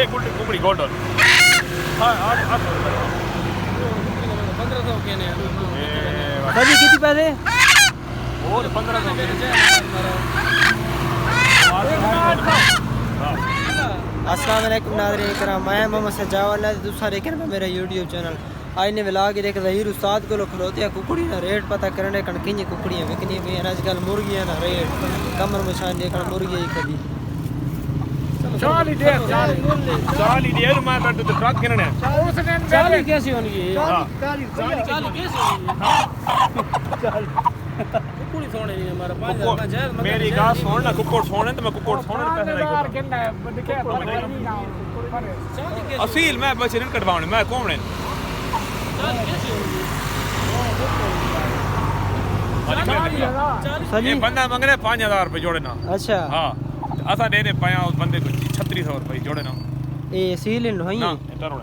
एक कुकड़ी गोल्डन हां 1500 के ने सजी कितनी पैसे और 1500 अस्सलाम वालेकुम नाज़रीन इकराम, मैं मोहम्मद सजावल है दूसरा देखें मेरा यूट्यूब चैनल आज ने मिला के देख ज़हीर उस्ताद को खलोते हैं कुकड़ी ना रेट पता करने कणकियाँ कुकड़ियाँ बिकनी भी हैं आजकल मुर्गियाँ ना रेट कमर मशान देखना मुर्गी ही कभी 40 डेढ़ मैं बैठ तो ट्रक किरने 40 कैसी होनी है 40 कैसी होनी कुकड़ी सोने नहीं हमारा 5000 जायज मेरी गाल सुन ना कुकड़ सोने तो मैं कुकड़ सोने पैसे नहीं असील मैं बस रिन कटवाने मैं कौन है ये बंदा मंग रहे 5000 रुपए जोड़े ना अच्छा हां असा दे दे पाया उस बंदे को 3600 रुपए जोड़े ना ए सील इन होई ना टरो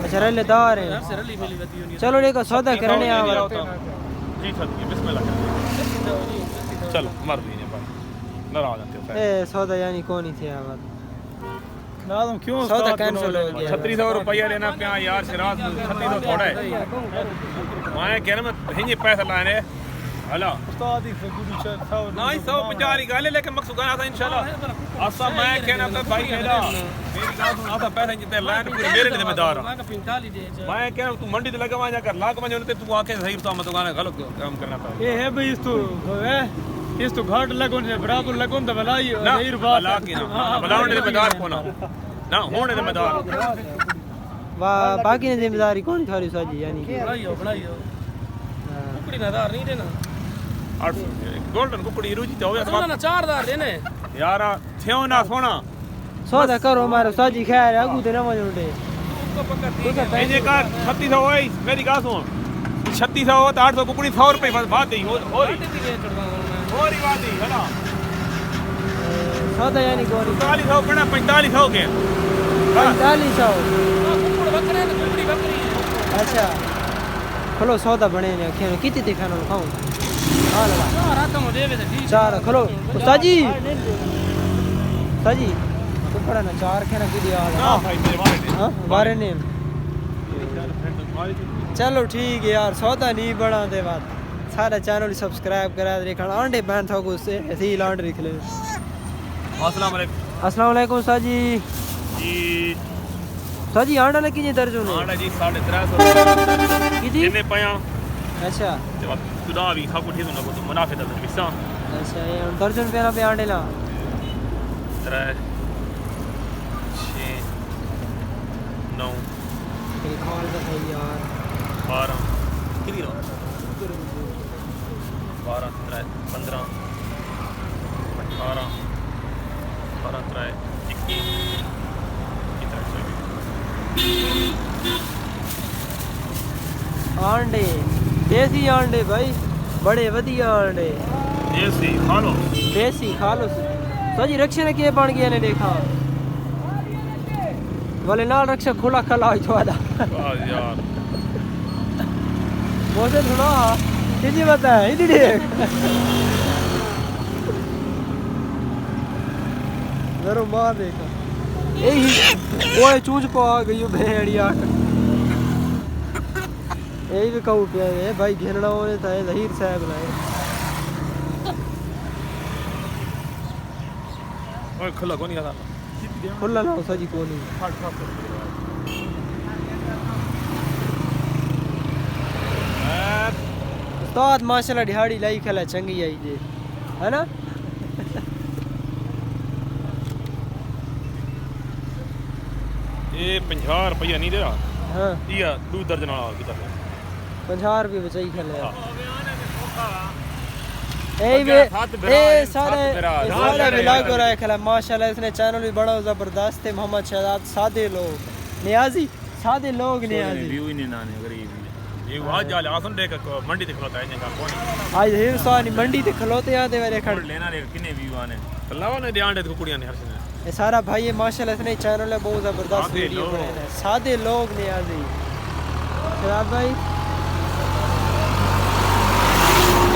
अच्छा रलेदार है चलो देखो सौदा करने आ जी सदी बिस्मिल्लाह चलो मर दी ने भाई नाराज आते हो ए सौदा यानी कौन ही थे आवाज ना तुम क्यों सौदा कैंसिल हो गया 3600 रुपया लेना पे यार सिराज 3600 थोड़ा है मैं कह रहा मैं हिंजे पैसा लाने हला उस्ताद ही ना 150 की गाले लेके मकसद गाना था इंशाल्लाह असा मैं कहना पे भाई हेला मेरी गाल सुन आता पैसा जितने लाइन पूरे मेरे जिम्मेदार मैं कह रहा तू मंडी ते लगा जा कर लाख में तू आके सही तो मैं दुकान गलत काम करना पड़ा ये है भाई इस तो घाट लगन है बराबर लगन तो भलाई सही बात ला के ना बनाने जिम्मेदार कौन ना होने जिम्मेदार वाह बाकी ने जिम्मेदारी कौन थारी साजी यानी बढ़ाइयो कुकड़ी नदार नहीं देना 800 गोल्डन कुकड़ी रूजी तो हो गया ना 4000 देने यार थियो ना सोना सौदा करो हमारे साजी खैर है अगू ते ना मजे उठे इने का 3600 होई मेरी गाल सुन 3600 हो तो 800 कुकड़ी 100 रुपए बस बात ही और ही बात ही है ना सौदा यानी कौन 4500 बना 4500 के 4500 कुकड़ बकरे ने कुकड़ी बकरी है अच्छा खलो सौदा बने ने खेन कितनी थी खाना खाऊं हां लगा रात में देवे तो ठीक चार खलो उस्ताद जी साजी कुकड़ा ना चार खेना की दिया हां भाई मेरे वाले हां बारे ने चलो ठीक है यार सौदा नहीं बना दे बात सारा चैनल सब्सक्राइब करा दे खाना अंडे बहन था को से ऐसे ही लांड रख ले अस्सलाम वालेकुम साजी जी साजी आंडा ने किने दर्जन है आंडा जी 350 किती जिन्ने पाया अच्छा खुदा भी सब कुछ ना को तो मुनाफे दल विसा अच्छा ये दर्जन पे आंडे ला 3 6 9 एक और तो भाई यार 12 कितनी रो 12 13 15 18 12 13 आंडे देसी आंडे भाई बड़े वधिया आंडे देसी खा लो साजी रक्षा ने के बन गया ने देखा वाले नाल रक्षा खुला खला हो तो यार बोले सुना किसी बता है इधर देख जरूर मार देखा यही ओए चूज पा गई भेड़िया यही भी कहू पे है भाई घेरना होने था ज़हीर साहब लाए ओए खुला कोनी आता खुला ना साजी कोनी उस्ताद माशाल्लाह दिहाड़ी लाई खला चंगी आई जे है ना ये 50 रुपया नहीं दे रहा हां ये 2 दर्जन वाला कितना 50 रुपए बचाई खले ए सारे मिला को रहा खला माशाल्लाह इसने चैनल भी बड़ा जबरदस्त है मोहम्मद शहजाद सादे लोग नियाजी सादे लोग नियाजी व्यू ही नहीं नाने गरीब ये आज जा आसन देख मंडी ते खलोता है इनका कौन आज हीर सानी मंडी ते खलोते आते मेरे खड़ लेना रे किने व्यू आने अल्लाह ने ध्यान दे कुड़ियां ने हर से ये सारा भाई ये माशाल्लाह इसने चैनल है बहुत जबरदस्त वीडियो बनाए हैं सादे लोग नियाजी शहजाद भाई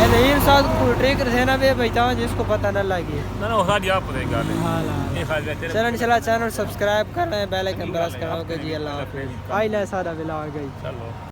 ये नहीं साथ को ट्रिक है ना बे भाई ता जिसको पता ना लगे ना ना सारी आप पता गाल है हां ये खास बात है चलो इंशाल्लाह चैनल सब्सक्राइब करना है बेल आइकन प्रेस करना ओके जी अल्लाह हाफिज़ आई ना सारा व्लॉग गई चलो